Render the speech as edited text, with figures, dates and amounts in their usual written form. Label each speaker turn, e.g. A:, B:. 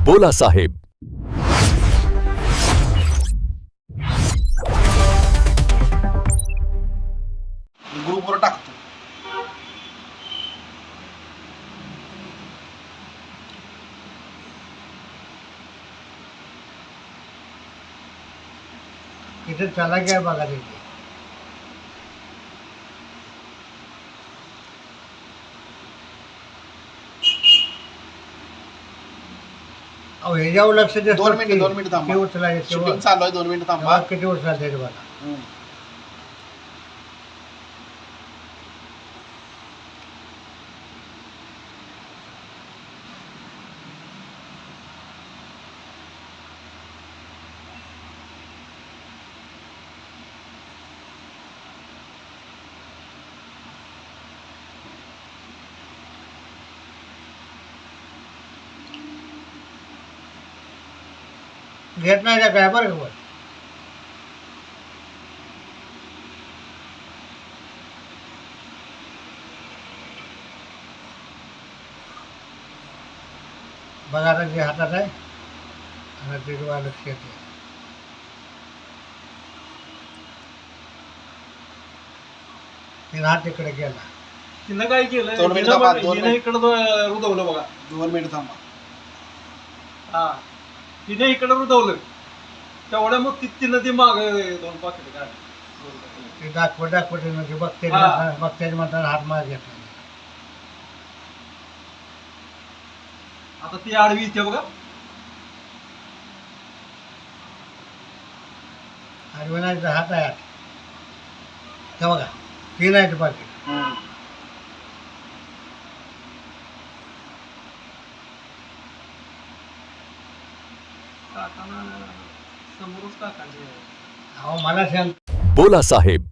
A: बोला साहेब.
B: ग्रुपवर टाकतो.
C: इथे चला काय बघा तिथे. अहो ह्याच्यावर लक्ष द्या.
B: 2 मिनिटं थांबा.
C: किती उचलायचे
B: शूटिंग चालू आहे. 2 मिनिटं थांबा.
C: किती उचलायचे बघा. घेत नाही त्या काय बरं का. बघा आता जे हातात आहे आणि ते लक्ष येते. तिने हात तिकडे गेला.
D: तिनं काय केलं?
B: 2 मिनिटं थांबा, 2
D: हिनं इकडं रुदवलं बघा.
B: 2 मिनिटं थांबा.
D: हा, तिने इकडं रुदवलं तेवढ्या मग तिनं ती माग 2 पाकिट काढली.
C: ते दाखवत म्हणजे बघते
D: हा.
C: बघते म्हणताना हात मार घेतला.
D: आता ती आडवी इथे बघा.
C: आणि म्हणायचं हात आहे ते बघा. तीन आहे पाकिट.
D: काकांना समोरच काकांचे
C: अहो मला सांग.
A: बोला साहेब.